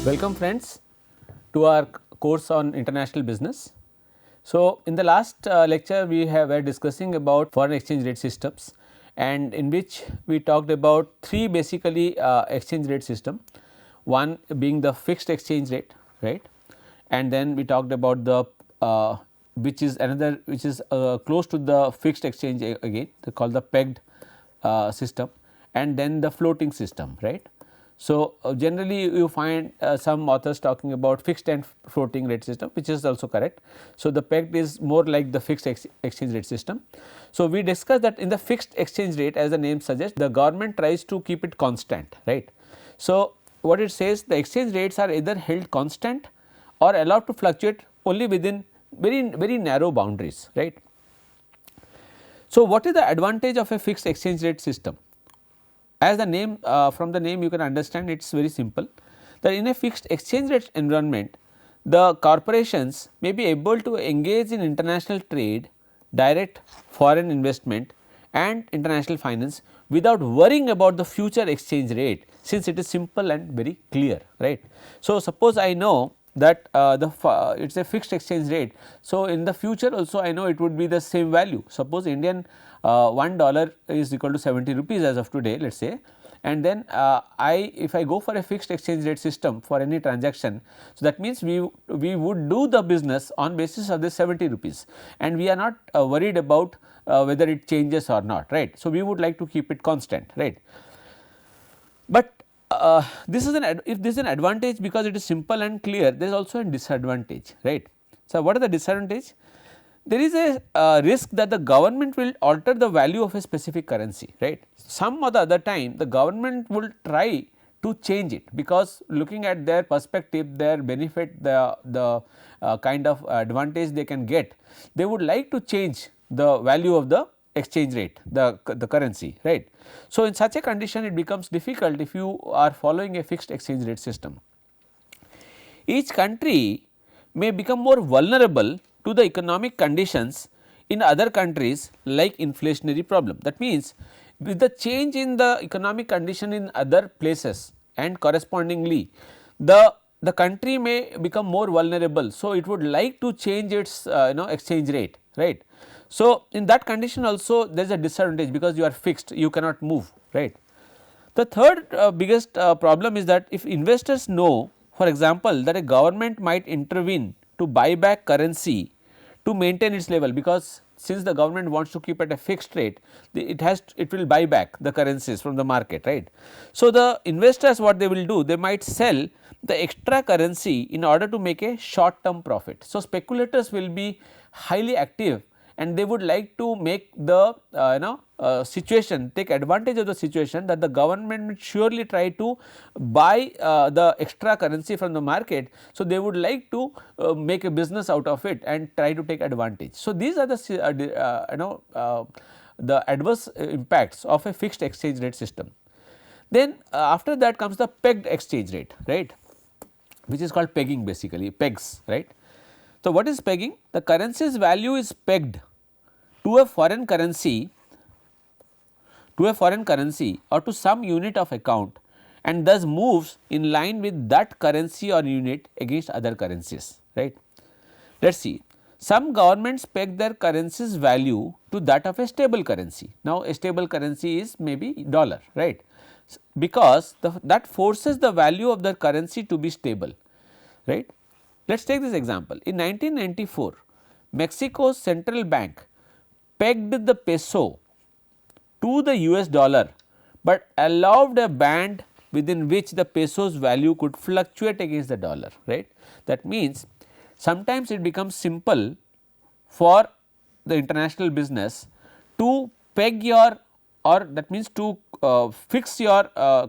Welcome friends to our course on international business. So, in the last lecture we were discussing about foreign exchange rate systems, and in which we talked about three basically exchange rate system, one being the fixed exchange rate, right, and then we talked about the which is another which is close to the fixed exchange again, they call the pegged system, and then the floating system, right. So, generally you find some authors talking about fixed and floating rate system, which is also correct. So, the pegged is more like the fixed exchange rate system. So, we discussed that in the fixed exchange rate, as the name suggests, the government tries to keep it constant, right. So, what it says, the exchange rates are either held constant or allowed to fluctuate only within very narrow boundaries, right. So, what is the advantage of a fixed exchange rate system? As the name from the name you can understand, it is very simple, that in a fixed exchange rate environment, the corporations may be able to engage in international trade, direct foreign investment and international finance without worrying about the future exchange rate, since it is simple and very clear, right. So, suppose I know that it is a fixed exchange rate. So, in the future also I know it would be the same value. Suppose Indian $1 is equal to 70 rupees as of today, let us say, and then if I go for a fixed exchange rate system for any transaction, so that means we would do the business on basis of this 70 rupees, and we are not worried about whether it changes or not, right. So, we would like to keep it constant, right. But this is if this is an advantage because it is simple and clear, there is also a disadvantage, right. So, what are the disadvantage? There is a risk that the government will alter the value of a specific currency, right. Some or the other time the government will try to change it, because looking at their perspective, their benefit, the kind of advantage they can get, they would like to change the value of the exchange rate, the currency, right. So, in such a condition it becomes difficult if you are following a fixed exchange rate system. Each country may become more vulnerable to the economic conditions in other countries, like inflationary problem. That means, with the change in the economic condition in other places, and correspondingly the country may become more vulnerable. So, it would like to change its exchange rate, right. So, in that condition also there is a disadvantage, because you are fixed, you cannot move, right. The third biggest problem is that if investors know, for example, that a government might intervene to buy back currency to maintain its level, because since the government wants to keep at a fixed rate, it will buy back the currencies from the market, right. So, the investors, what they will do, they might sell the extra currency in order to make a short term profit. So, speculators will be highly active, and they would like to make the situation, take advantage of the situation, that the government will surely try to buy the extra currency from the market. So, they would like to make a business out of it and try to take advantage. So, these are the adverse impacts of a fixed exchange rate system. Then after that comes the pegged exchange rate, right, which is called pegging, basically pegs, right. So, what is pegging? The currency's value is pegged to a foreign currency or to some unit of account, and thus moves in line with that currency or unit against other currencies, right. Let us see, some governments peg their currency's value to that of a stable currency. Now, a stable currency is maybe dollar, right, because that forces the value of the currency to be stable, right. Let us take this example. In 1994, Mexico's central bank pegged the peso to the US dollar, but allowed a band within which the peso's value could fluctuate against the dollar, right. That means, sometimes it becomes simple for the international business to peg your, or that means to fix your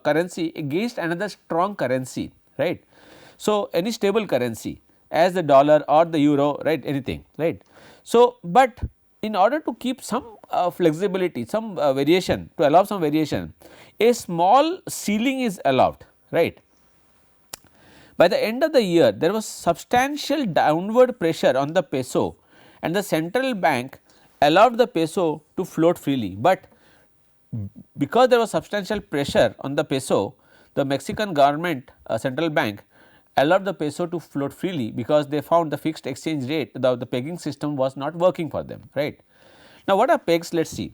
currency against another strong currency, right. So, any stable currency as the dollar or the euro, right, anything, right. So, but in order to keep some flexibility, some variation, to allow some variation, a small ceiling is allowed, right. By the end of the year, there was substantial downward pressure on the peso, and the central bank allowed the peso to float freely, but because there was substantial pressure on the peso, the Mexican government central bank allowed the peso to float freely because they found the fixed exchange rate, the pegging system was not working for them, right. Now, what are pegs? Let us see.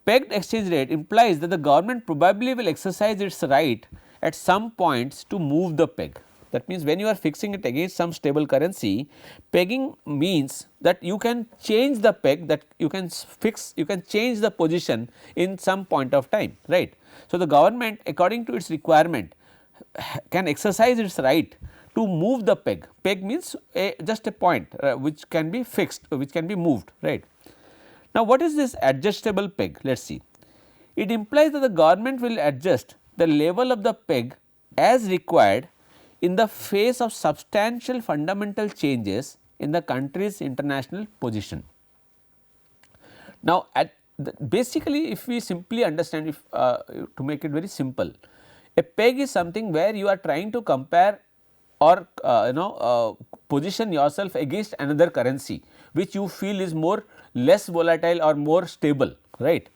Pegged exchange rate implies that the government probably will exercise its right at some points to move the peg. That means, when you are fixing it against some stable currency, pegging means that you can change the peg, that you can fix, you can change the position in some point of time, right. So, the government according to its requirement can exercise its right to move the peg. Peg means just a point which can be fixed, which can be moved, right. Now, what is this adjustable peg? Let us see. It implies that the government will adjust the level of the peg as required in the face of substantial fundamental changes in the country's international position. Now, basically if we simply understand, if to make it very simple, a peg is something where you are trying to compare or position yourself against another currency which you feel is less volatile or more stable, right.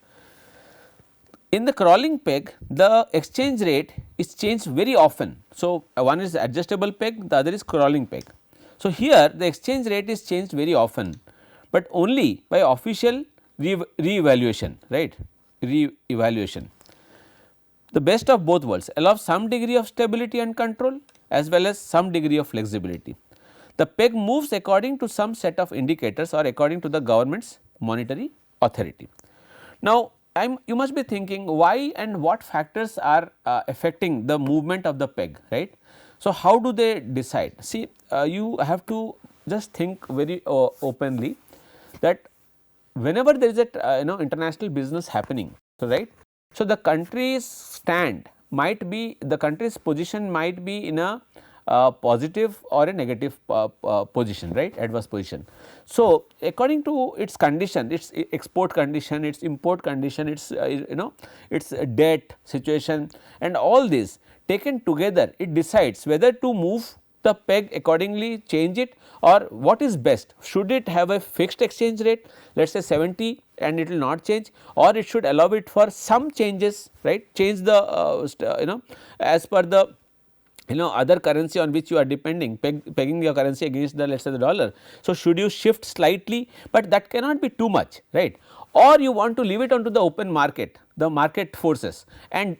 In the crawling peg, the exchange rate is changed very often. So, one is adjustable peg, the other is crawling peg. So, here the exchange rate is changed very often, but only by official re-evaluation, right, re-evaluation. The best of both worlds allows some degree of stability and control as well as some degree of flexibility. The peg moves according to some set of indicators or according to the government's monetary authority. Now, you must be thinking why and what factors are affecting the movement of the peg, right. So, how do they decide? See, you have to just think very openly that whenever there is a international business happening, so right. So, the country's stand might be, the country's position might be in a positive or a negative position, right, adverse position. So, according to its condition, its export condition, its import condition, its its debt situation and all this taken together, it decides whether to move the peg accordingly, change it, or what is best. Should it have a fixed exchange rate, let us say 70 and it will not change, or it should allow it for some changes, right, change the as per the other currency on which you are depending, pegging your currency against the let us say the dollar. So, should you shift slightly, but that cannot be too much, right, or you want to leave it onto the open market, the market forces, and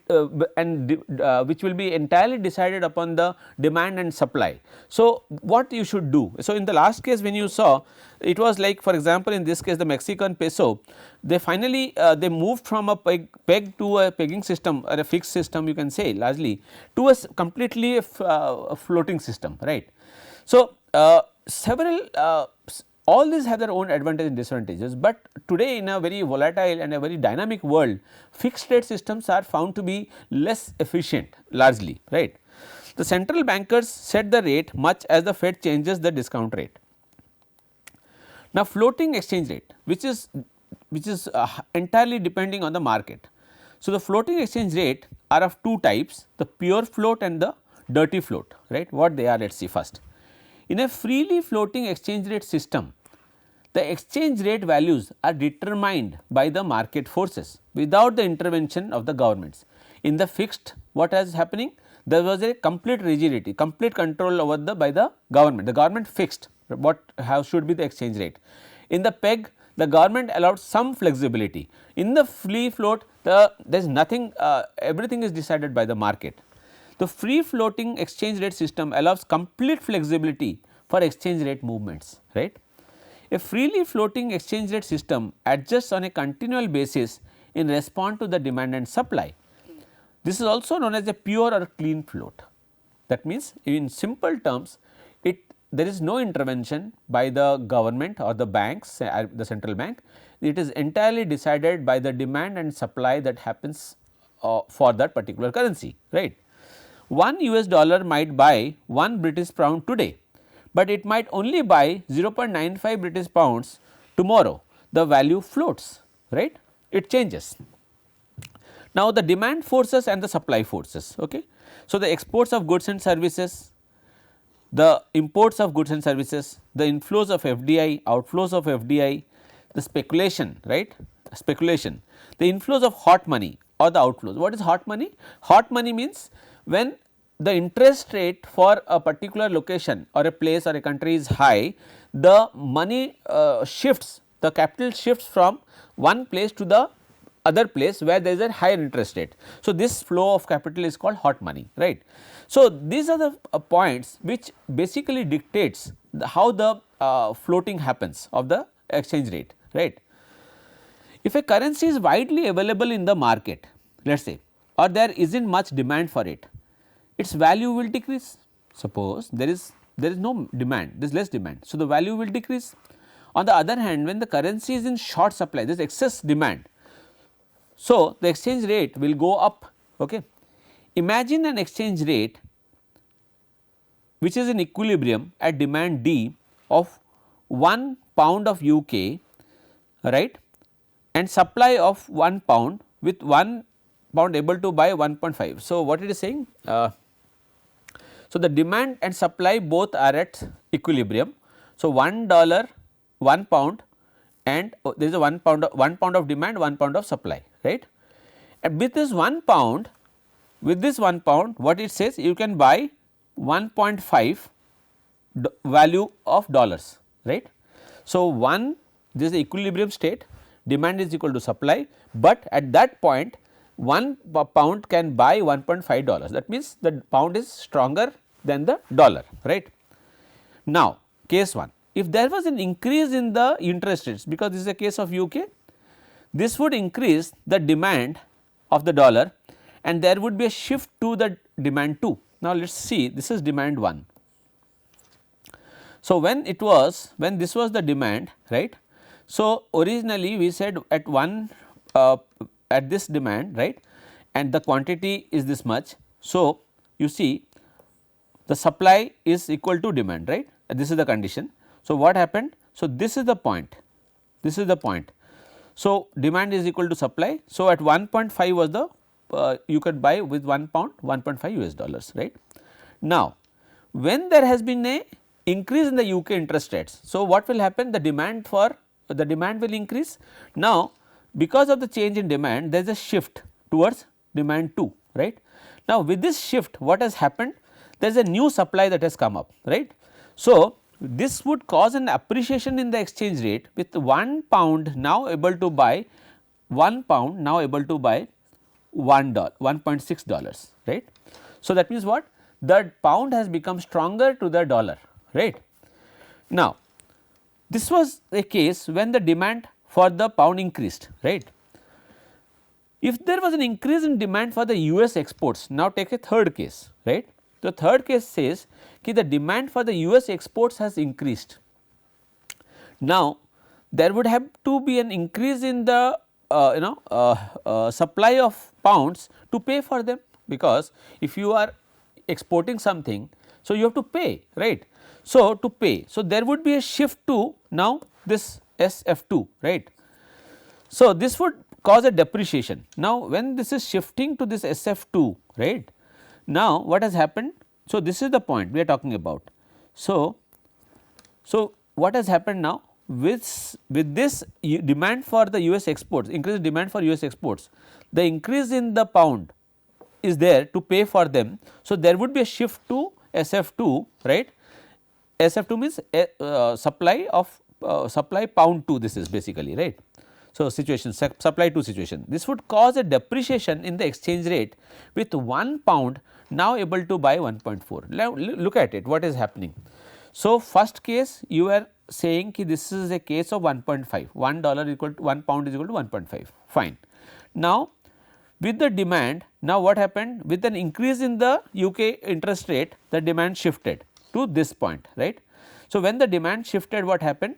which will be entirely decided upon the demand and supply. So, what you should do? So, in the last case when you saw, it was like, for example, in this case the Mexican peso, they finally they moved from a peg to a pegging system or a fixed system, you can say largely, to a completely a floating system, right. So, several all these have their own advantages and disadvantages, but today in a very volatile and a very dynamic world, fixed rate systems are found to be less efficient largely, right. The central bankers set the rate much as the Fed changes the discount rate. Now, floating exchange rate, which is entirely depending on the market. So, the floating exchange rate are of two types, the pure float and the dirty float, right. What they are, let us see first. In a freely floating exchange rate system, the exchange rate values are determined by the market forces without the intervention of the governments. In the fixed, what is happening? There was a complete rigidity, complete control over by the government. The government fixed how should be the exchange rate. In the peg, the government allowed some flexibility. In the free float, there is nothing, everything is decided by the market. The free floating exchange rate system allows complete flexibility for exchange rate movements, right. A freely floating exchange rate system adjusts on a continual basis in response to the demand and supply. This is also known as a pure or clean float. That means, in simple terms, there is no intervention by the government or the banks, the central bank. It is entirely decided by the demand and supply that happens for that particular currency, right. $1 might buy 1 British pound today, but it might only buy 0.95 British pounds tomorrow. The value floats, right, it changes. Now, the demand forces and the supply forces. Okay. So, the exports of goods and services, the imports of goods and services, the inflows of FDI, outflows of FDI, the speculation, right, speculation, the inflows of hot money or the outflows. What is hot money? Hot money means when the interest rate for a particular location or a place or a country is high, the money shifts, the capital shifts from one place to the other place where there is a higher interest rate. So, this flow of capital is called hot money, right. So, these are the points which basically dictates how the floating happens of the exchange rate, right. If a currency is widely available in the market, let us say, or there is not much demand for it, its value will decrease. Suppose there is no demand, there is less demand. So, the value will decrease. On the other hand, when the currency is in short supply, there is excess demand. So, the exchange rate will go up. Okay. Imagine an exchange rate which is in equilibrium at demand D of 1 pound of UK, right, and supply of 1 pound with 1 pound able to buy 1.5. So, what it is saying? So, the demand and supply both are at equilibrium. So, $1 1 pound and there is a 1 pound of demand, 1 pound of supply, right. And with this 1 pound, what it says, you can buy 1.5 value of dollars, right. So, this is the equilibrium state, demand is equal to supply, but at that point 1 pound can buy $1.5. That means, the pound is stronger than the dollar, right. Now, case 1, if there was an increase in the interest rates, because this is a case of UK, this would increase the demand of the dollar and there would be a shift to the demand 2. Now, let us see, this is demand 1. So, when this was the demand, right. So, originally we said at at this demand, right, and the quantity is this much. So, you see the supply is equal to demand, right, this is the condition. So, what happened? So, this is the point, So, demand is equal to supply. So, at 1.5 was the you could buy with 1 pound $1.5 US, right. Now, when there has been a increase in the UK interest rates, so what will happen? The demand will increase. Now, because of the change in demand, there is a shift towards demand 2, right. Now, with this shift, what has happened? There is a new supply that has come up, right. So, this would cause an appreciation in the exchange rate with 1 pound now able to buy $1.6, right. So, that means what? The pound has become stronger to the dollar, right. Now, this was a case when the demand for the pound increased, right. If there was an increase in demand for the US exports, now take a third case, right. The third case says that the demand for the US exports has increased. Now, there would have to be an increase in the supply of pounds to pay for them, because if you are exporting something, so you have to pay, right. So, to pay, so there would be a shift to now this SF2, right. So, this would cause a depreciation. Now, when this is shifting to this SF2, right, now what has happened? So, this is the point we are talking about. So, what has happened now? With this demand for the US exports, increased demand for US exports, the increase in the pound is there to pay for them. So, there would be a shift to SF2, right. SF2 means supply pound 2, this is basically, right. So, supply to situation, this would cause a depreciation in the exchange rate with 1 pound now able to buy 1.4. Now, look at it, what is happening. So, first case you are saying that this is a case of 1.5, $1 equal to 1 pound is equal to 1.5, fine. Now, with the demand, now what happened? With an increase in the UK interest rate, the demand shifted to this point, right. So, when the demand shifted, what happened?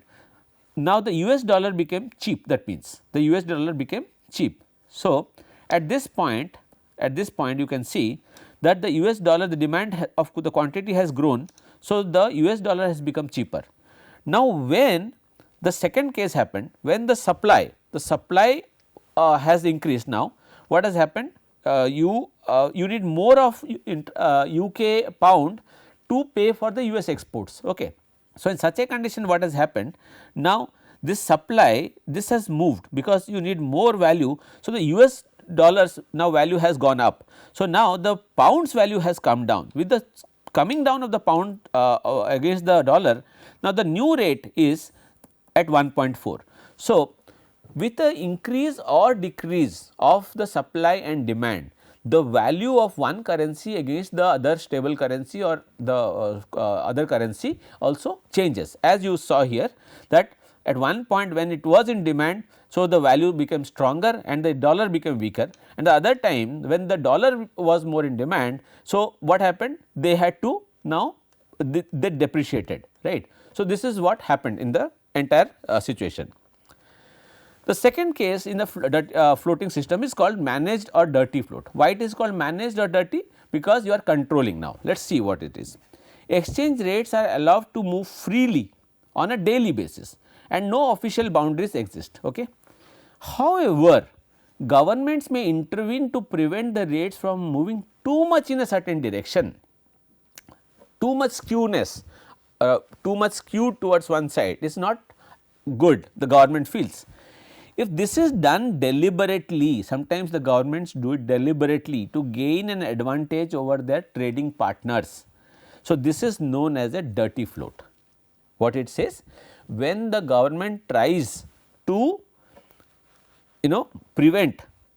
Now, the US dollar became cheap, that means the US dollar became cheap. So, at this point you can see that the US dollar, the demand of the quantity has grown. So, the US dollar has become cheaper. Now, when the second case happened, when the supply has increased, now what has happened? You need more of UK pound to pay for the US exports. Okay. So, in such a condition, what has happened? Now, this supply, this has moved because you need more value. So, the US dollars now value has gone up. So, now the pound's value has come down. With the coming down of the pound against the dollar, now the new rate is at 1.4. So, with the increase or decrease of the supply and demand, the value of one currency against the other stable currency or the other currency also changes, as you saw here, that at one point when it was in demand. So, the value became stronger and the dollar became weaker, and the other time when the dollar was more in demand. So, what happened? They had to now they depreciated, right. So, this is what happened in the entire situation. The second case in the floating system is called managed or dirty float. Why it is called managed or dirty? Because you are controlling now. Let us see what it is. Exchange rates are allowed to move freely on a daily basis and no official boundaries exist. Okay. However, governments may intervene to prevent the rates from moving too much in a certain direction, too much skewness, too much skewed towards one side is not good, the government feels. If this is done deliberately, sometimes the governments do it deliberately to gain an advantage over their trading partners. So, this is known as a dirty float. What it says? When the government tries to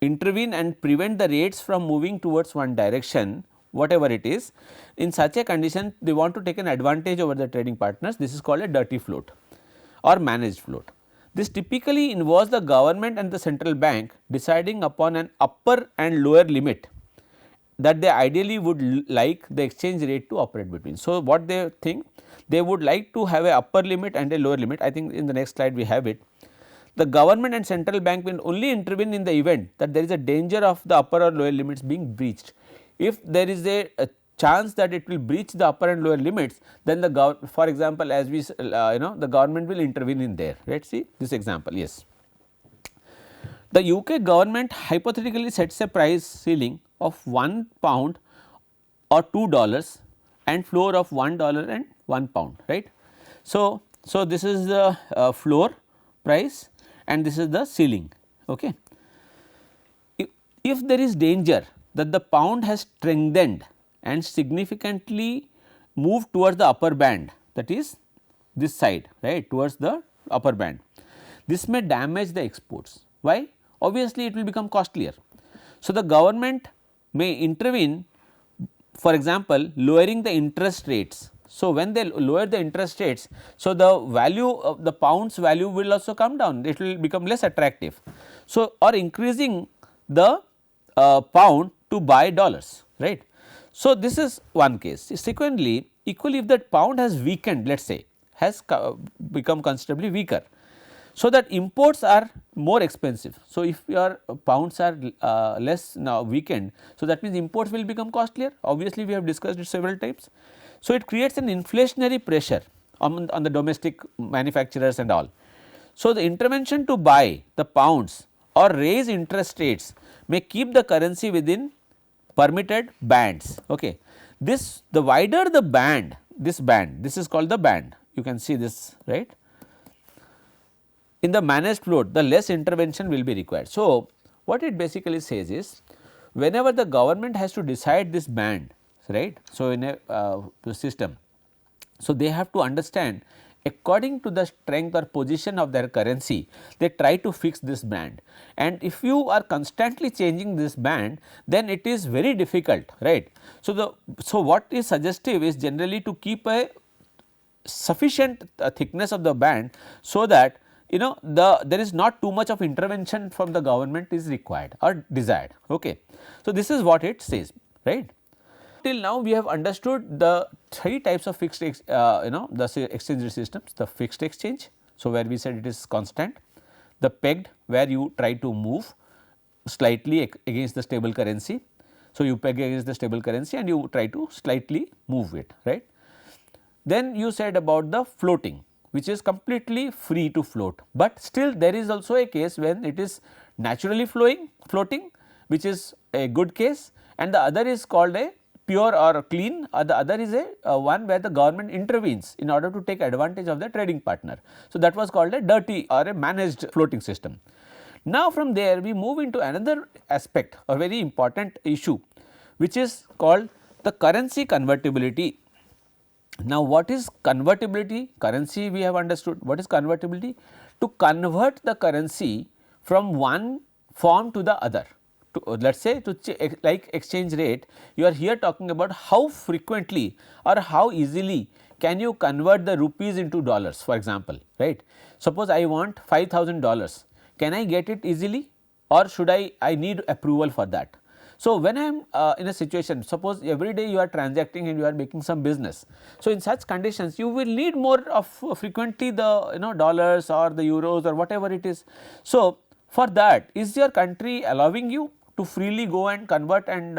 intervene and prevent the rates from moving towards one direction, whatever it is, in such a condition they want to take an advantage over the trading partners. This is called a dirty float or managed float. This typically involves the government and the central bank deciding upon an upper and lower limit that they ideally would like the exchange rate to operate between. So, what they think? They would like to have a upper limit and a lower limit. I think in the next slide we have it. The government and central bank will only intervene in the event that there is a danger of the upper or lower limits being breached. If there is a chance that it will breach the upper and lower limits, then the for example, as we the government will intervene in there. Let us see this example. Yes, the UK government hypothetically sets a price ceiling of £1 or $2 and floor of $1 and £1, right. So, this is the floor price and this is the ceiling. Okay. If there is danger that the pound has strengthened and significantly moved towards the upper band, that is this side, right, towards the upper band, this may damage the exports. Why? Obviously, it will become costlier. So, the government may intervene, for example, lowering the interest rates. So, when they lower the interest rates, so the value of the pound's value will also come down, it will become less attractive. So, or increasing the pound to buy dollars, right. So, this is one case. Secondly, equally if that pound has weakened, let us say has become considerably weaker, so that imports are more expensive. So, if your pounds are less now weakened, so that means imports will become costlier, obviously we have discussed it several times. So, it creates an inflationary pressure on the domestic manufacturers and all. So, the intervention to buy the pounds or raise interest rates may keep the currency within permitted bands. Okay. This, the wider the band, this is called the band, you can see this, right. In the managed float, the less intervention will be required. So, what it basically says is, whenever the government has to decide this band, right. So, in a system, so they have to understand according to the strength or position of their currency, they try to fix this band, and if you are constantly changing this band, then it is very difficult, right. So, what is suggestive is generally to keep a sufficient thickness of the band, so that there is not too much of intervention from the government is required or desired. Okay. So, this is what it says, right. Till now we have understood the three types of fixed the exchange rate systems: the fixed exchange, so where we said it is constant; the pegged, where you try to move slightly against the stable currency. So, you peg against the stable currency and you try to slightly move it, right. Then you said about the floating, which is completely free to float, but still there is also a case when it is naturally floating, which is a good case, and the other is called a pure or clean, or the other is a one where the government intervenes in order to take advantage of the trading partner. So, that was called a dirty or a managed floating system. Now, from there we move into another aspect, a very important issue, which is called the currency convertibility. Now, what is convertibility? Currency we have understood. What is convertibility? To convert the currency from one form to the other. To, let us say, to like exchange rate, you are here talking about how frequently or how easily can you convert the rupees into dollars, for example, right. Suppose I want $5,000, can I get it easily, or should I need approval for that? So, when I am in a situation, suppose every day you are transacting and you are making some business. So, in such conditions you will need more of frequently the dollars or the euros or whatever it is. So, for that, is your country allowing you to freely go and convert and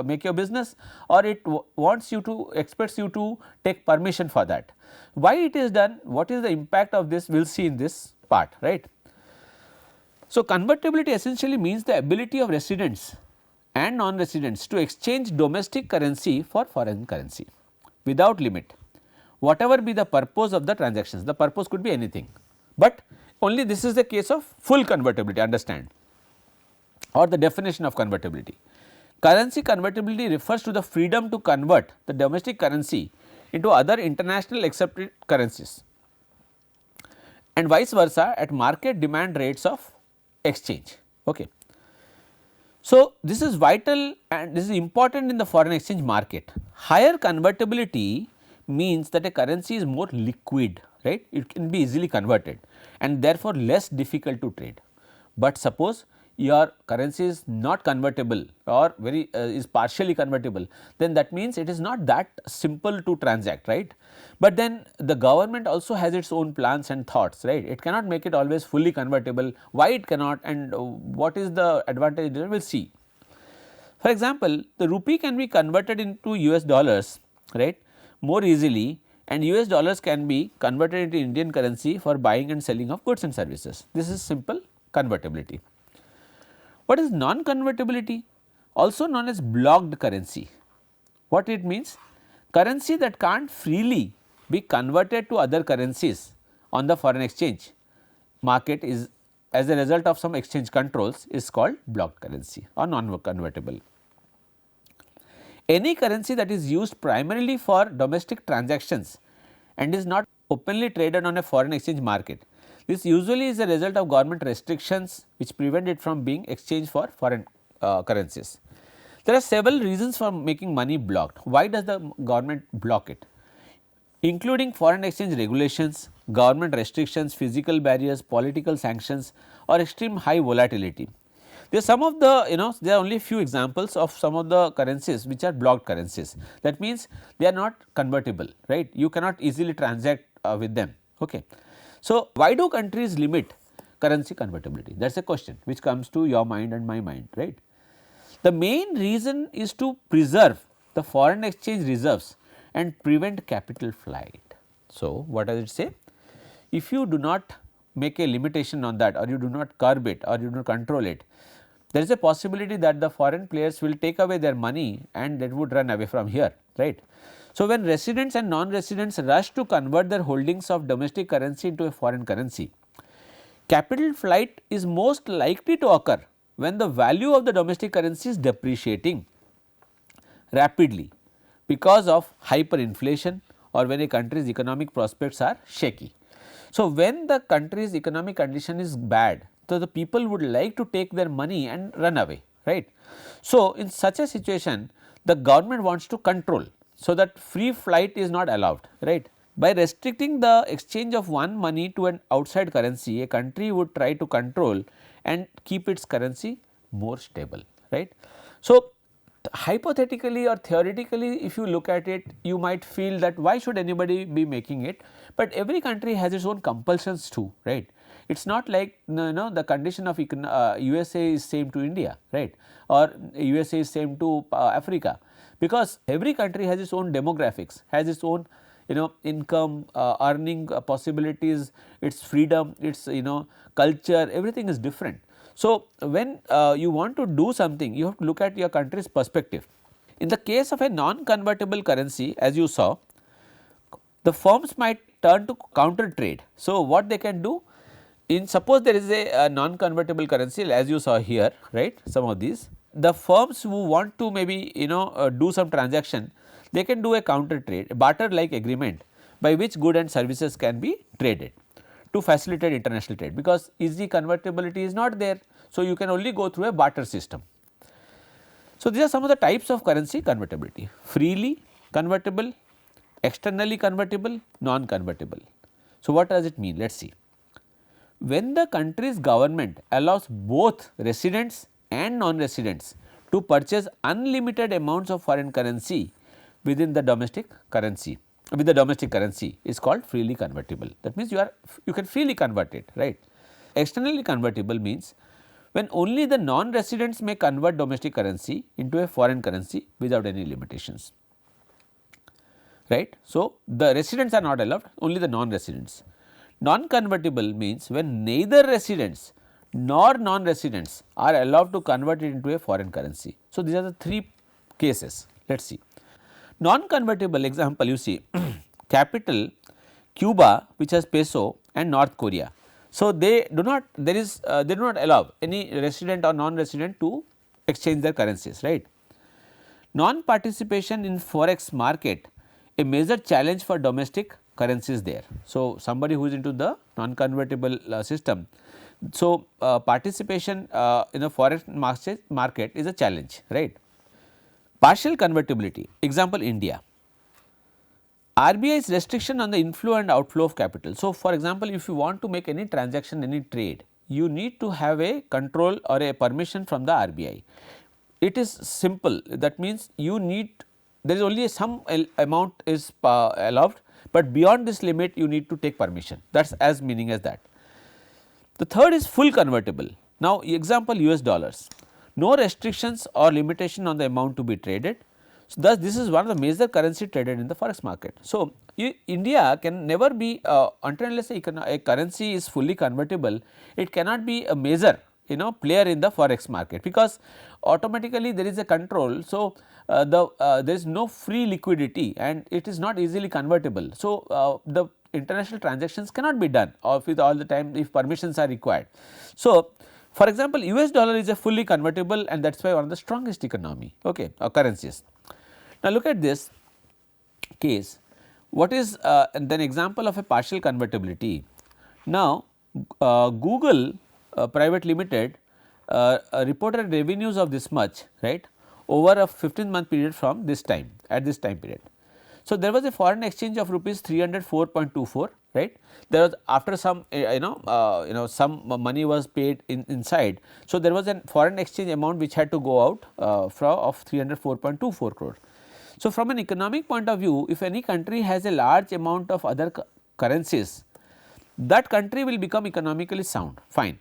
make your business, or it wants you to, expects you to take permission for that? Why it is done, what is the impact of this, we will see in this part, right. So, convertibility essentially means the ability of residents and non-residents to exchange domestic currency for foreign currency without limit, whatever be the purpose of the transactions. The purpose could be anything, but only this is the case of full convertibility, understand, or the definition of convertibility. Currency convertibility refers to the freedom to convert the domestic currency into other international accepted currencies and vice versa at market demand rates of exchange. Okay. So, this is vital and this is important in the foreign exchange market. Higher convertibility means that a currency is more liquid, right, it can be easily converted and therefore less difficult to trade. But suppose your currency is not convertible or very is partially convertible, then that means it is not that simple to transact, right. But then the government also has its own plans and thoughts, right, it cannot make it always fully convertible. Why it cannot, and what is the advantage, we will see. For example, the rupee can be converted into US dollars, right, more easily, and US dollars can be converted into Indian currency for buying and selling of goods and services. This is simple convertibility. What is non-convertibility? Also known as blocked currency. What it means? Currency that can't freely be converted to other currencies on the foreign exchange market is, as a result of some exchange controls, is called blocked currency or non-convertible. Any currency that is used primarily for domestic transactions and is not openly traded on a foreign exchange market. This usually is a result of government restrictions which prevent it from being exchanged for foreign currencies. There are several reasons for making money blocked. Why does the government block it? Including foreign exchange regulations, government restrictions, physical barriers, political sanctions or extreme high volatility. There are some of the there are only few examples of some of the currencies which are blocked currencies. That means they are not convertible, right, you cannot easily transact with them. Okay. So, why do countries limit currency convertibility? That is a question which comes to your mind and my mind, right. The main reason is to preserve the foreign exchange reserves and prevent capital flight. So, what does it say? If you do not make a limitation on that, or you do not curb it, or you do not control it, there is a possibility that the foreign players will take away their money and that would run away from here, right. So, when residents and non-residents rush to convert their holdings of domestic currency into a foreign currency, capital flight is most likely to occur when the value of the domestic currency is depreciating rapidly because of hyperinflation or when a country's economic prospects are shaky. So, when the country's economic condition is bad, so the people would like to take their money and run away, right. So, in such a situation the government wants to control, so that free flight is not allowed, right. By restricting the exchange of one money to an outside currency, a country would try to control and keep its currency more stable, right. So, hypothetically or theoretically, if you look at it, you might feel that why should anybody be making it, but every country has its own compulsions too, right. It is not like the condition of USA is same to India, right, or USA is same to Africa, because every country has its own demographics, has its own income, earning possibilities, its freedom, its culture, everything is different. So, when you want to do something, you have to look at your country's perspective. In the case of a non-convertible currency, as you saw, the firms might turn to counter trade. So, what they can do, in suppose there is a non-convertible currency as you saw here, right, some of these. The firms who want to maybe do some transaction, they can do a counter trade, a barter like agreement by which good and services can be traded to facilitate international trade, because easy convertibility is not there. So, you can only go through a barter system. So, these are some of the types of currency convertibility: freely convertible, externally convertible, non-convertible. So, what does it mean? Let us see. When the country's government allows both residents and non-residents to purchase unlimited amounts of foreign currency within the domestic currency, with the domestic currency is called freely convertible. That means you can freely convert it, right. Externally convertible means when only the non-residents may convert domestic currency into a foreign currency without any limitations, right. So, the residents are not allowed, only the non-residents. Non-convertible means when neither residents nor non-residents are allowed to convert it into a foreign currency. So, these are the three cases. Let us see. Non-convertible example, you see capital Cuba, which has peso, and North Korea. So, they do not they do not allow any resident or non-resident to exchange their currencies, right. Non-participation in forex market, a major challenge for domestic currencies there. So, somebody who is into the non-convertible system. So, participation in the forex market is a challenge, right. Partial convertibility, example India. RBI's restriction on the inflow and outflow of capital. So, for example, if you want to make any transaction, any trade, you need to have a control or a permission from the RBI. It is simple, that means you need, there is only some amount is allowed, but beyond this limit you need to take permission, that is as meaning as that. The third is full convertible. Now, example US dollars, no restrictions or limitation on the amount to be traded. So, thus this is one of the major currency traded in the forex market. So, India can never be until unless a currency is fully convertible, it cannot be a major player in the forex market, because automatically there is a control. So, there is no free liquidity and it is not easily convertible. So, the international transactions cannot be done with all the time if permissions are required. So, for example, US dollar is a fully convertible and that is why one of the strongest economy, okay, currencies. Now, look at this case. What is then example of a partial convertibility? Now, Google Private Limited reported revenues of this much, right, over a 15-month period from this time, at this time period. So, there was a foreign exchange of rupees 304.24, right. There was after some some money was paid inside. So, there was a foreign exchange amount which had to go out of 304.24 crore. So, from an economic point of view, if any country has a large amount of other currencies, that country will become economically sound, fine.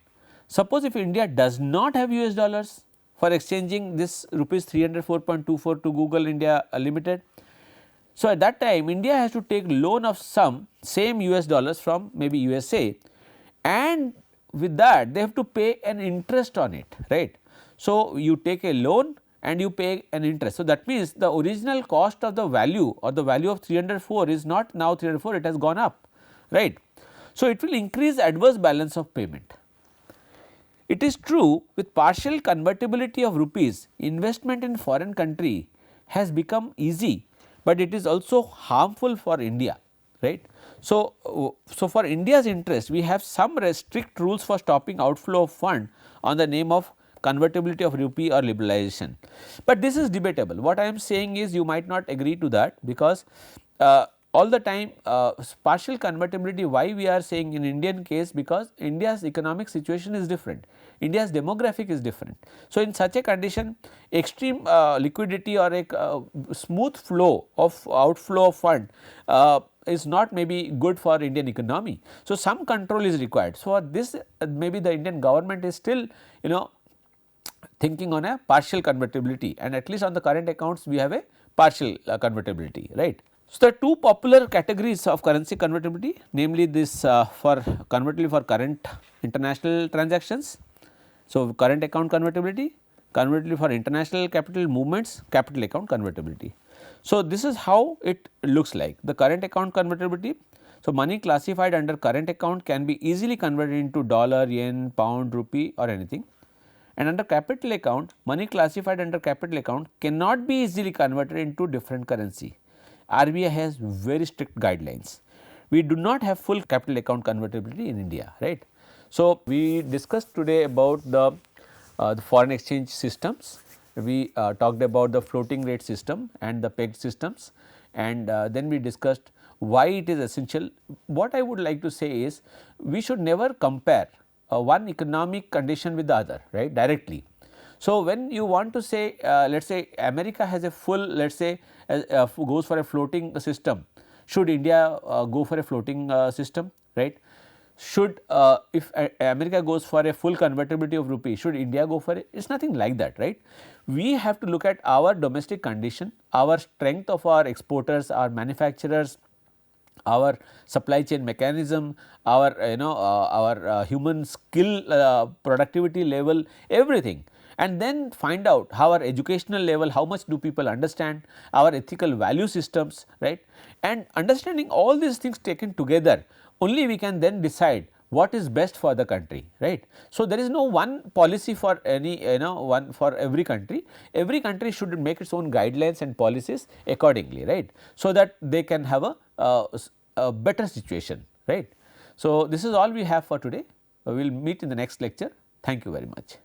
Suppose if India does not have US dollars for exchanging this rupees 304.24 to Google India Limited. So, at that time India has to take loan of some same US dollars from maybe USA, and with that they have to pay an interest on it, right. So, you take a loan and you pay an interest. So, that means the original cost of the value or the value of 304 is not now 304, it has gone up, right. So, it will increase adverse balance of payment. It is true with partial convertibility of rupees, investment in foreign country has become easy, but it is also harmful for India, right. So, for India's interest we have some strict rules for stopping outflow of fund on the name of convertibility of rupee or liberalization, but this is debatable. What I am saying is you might not agree to that, because all the time partial convertibility, why we are saying in Indian case, because India's economic situation is different, India's demographic is different. So, in such a condition extreme liquidity or a smooth flow of outflow of fund is not maybe good for Indian economy. So, some control is required. So, for this maybe the Indian government is still thinking on a partial convertibility, and at least on the current accounts we have a partial convertibility, right. So, there are two popular categories of currency convertibility, namely this for convertibility for current international transactions. So, current account convertibility, convertibility for international capital movements, capital account convertibility. So, this is how it looks like the current account convertibility. So, money classified under current account can be easily converted into dollar, yen, pound, rupee or anything, and under capital account, money classified under capital account cannot be easily converted into different currency. RBI has very strict guidelines. We do not have full capital account convertibility in India, right. So, we discussed today about the foreign exchange systems. We talked about the floating rate system and the pegged systems, and then we discussed why it is essential. What I would like to say is, we should never compare one economic condition with the other, right, directly. So, when you want to say let us say America has a full, let us say goes for a floating system, should India go for a floating system, right? Should if America goes for a full convertibility of rupee, should India go for it? It is nothing like that, right. We have to look at our domestic condition, our strength of our exporters, our manufacturers, our supply chain mechanism, our our human skill, productivity level, everything, and then find out how our educational level, how much do people understand, our ethical value systems, right, and understanding all these things taken together, only we can then decide what is best for the country, right. So, there is no one policy for any one for every country should make its own guidelines and policies accordingly, right, so that they can have a better situation, right. So, this is all we have for today. We will meet in the next lecture. Thank you very much.